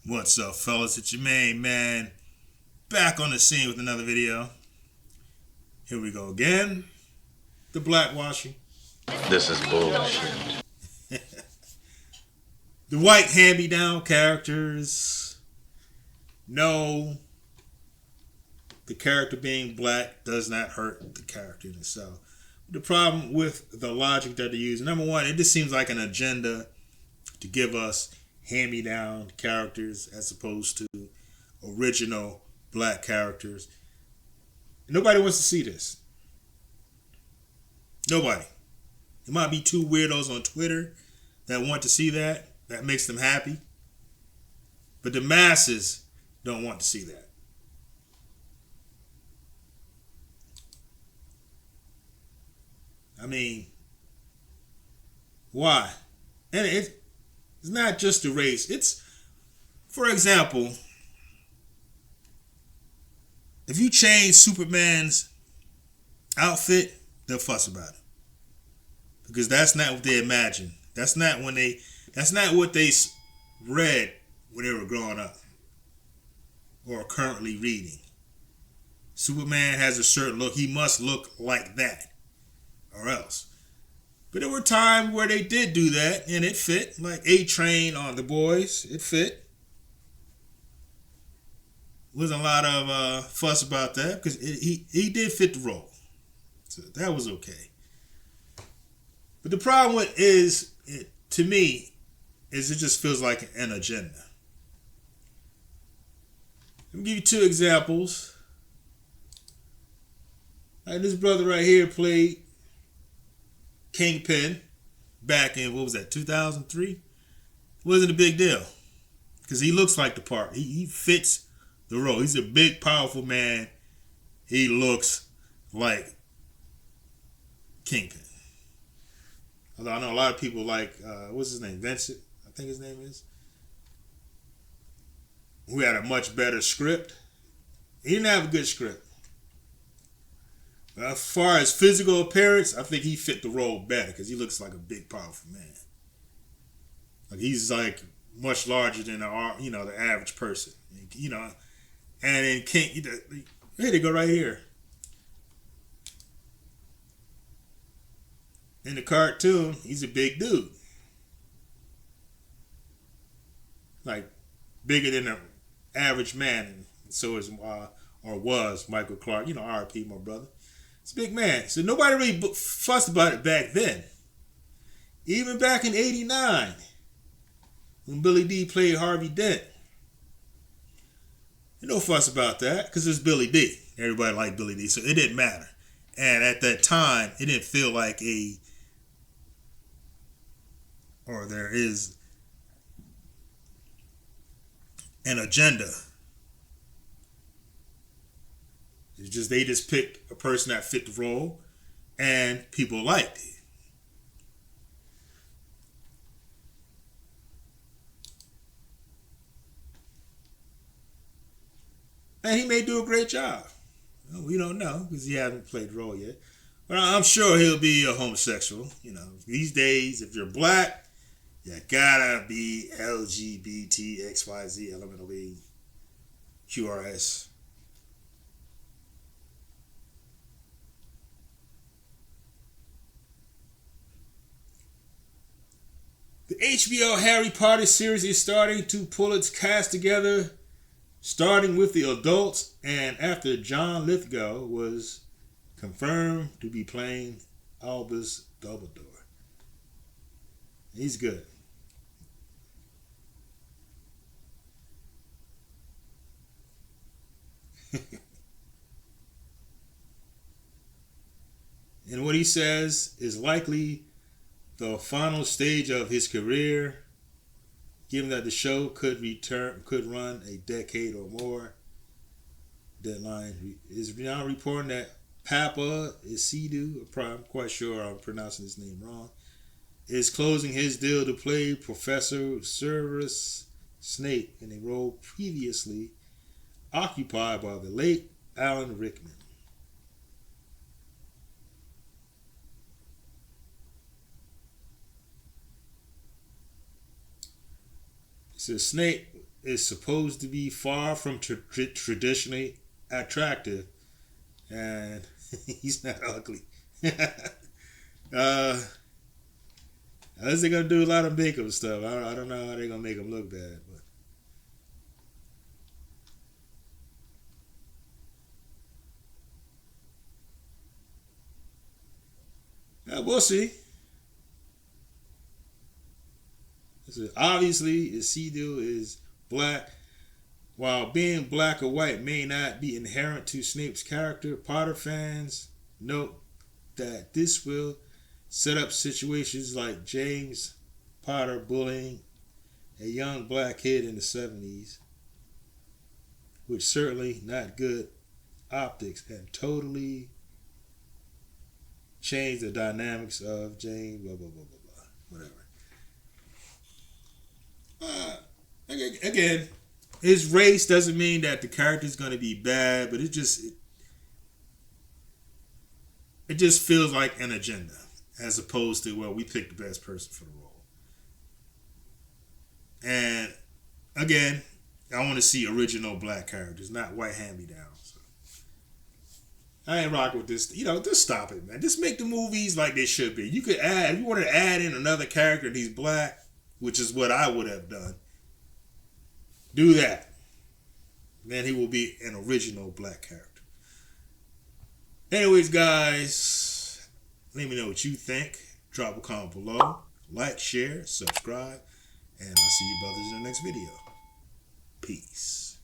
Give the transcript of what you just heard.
What's up, fellas? It's your main man back on the scene with another video. Here we go again. The blackwashing. This is bullshit. The white hand-me-down characters. No, the character being black does not hurt the character in itself. The problem with the logic that they use, number one, it just seems like an agenda to give us hand-me-down characters as opposed to original black characters. Nobody wants to see this. Nobody. There might be two weirdos on Twitter that want to see that. That makes them happy. But the masses don't want to see that. I mean, why? And it's not just the race. It's, for example, if you change Superman's outfit, they'll fuss about it. Because that's not what they imagine. That's not what they read when they were growing up or currently reading. Superman has a certain look. He must look like that or else. But there were times where they did do that and it fit. Like A-Train on The Boys, it fit. Wasn't a lot of fuss about that because he did fit the role. So that was okay. But the problem with to me, is it just feels like an agenda. Let me give you two examples. Like this brother right here played Kingpin back in, 2003? Wasn't a big deal. Because he looks like the part. He fits the role. He's a big, powerful man. He looks like Kingpin. Although I know a lot of people like, what's his name? Vincent, I think his name is. Who had a much better script. He didn't have a good script. As far as physical appearance, I think he fit the role better because he looks like a big, powerful man. Like he's like much larger than the average person. And in King, here they go right here. In the cartoon, he's a big dude. Like, bigger than an average man. And so is, or was, Michael Clark. R.I.P. my brother. It's a big man. So nobody really fussed about it back then. Even back in 89, when Billy D played Harvey Dent. No fuss about that, because it's Billy D. Everybody liked Billy D, so it didn't matter. And at that time, it didn't feel like there is an agenda. It's just they just picked a person that fit the role and people liked it. And he may do a great job. We don't know because he hasn't played the role yet. But I'm sure he'll be a homosexual. These days, if you're black, you gotta be LGBT, XYZ, LMNOP, QRS. The HBO Harry Potter series is starting to pull its cast together, starting with the adults, and after John Lithgow was confirmed to be playing Albus Dumbledore. He's good. And what he says is likely the final stage of his career, given that the show could run a decade or more. Deadline is now reporting that Papa Isidu, I'm quite sure I'm pronouncing his name wrong, is closing his deal to play Professor Severus Snape in a role previously occupied by the late Alan Rickman. So Snape is supposed to be far from traditionally attractive, and he's not ugly. Unless they're gonna do a lot of makeup stuff, I don't know how they're gonna make him look bad. But we'll see. Obviously, Isildur is black. While being black or white may not be inherent to Snape's character, Potter fans note that this will set up situations like James Potter bullying a young black kid in the 70s, which certainly not good optics and totally change the dynamics of James, blah, blah, blah, blah, blah, whatever. Again, his race doesn't mean that the character's going to be bad, but it just feels like an agenda as opposed to, well, we picked the best person for the role. And again, I want to see original black characters, not white hand-me-downs. So I ain't rocking with this. Just stop it, man. Just make the movies like they should be. You could if you wanted to add in another character and he's black, which is what I would have done, do that. Then he will be an original black character. Anyways, guys, let me know what you think. Drop a comment below. Like, share, subscribe, and I'll see you brothers in the next video. Peace.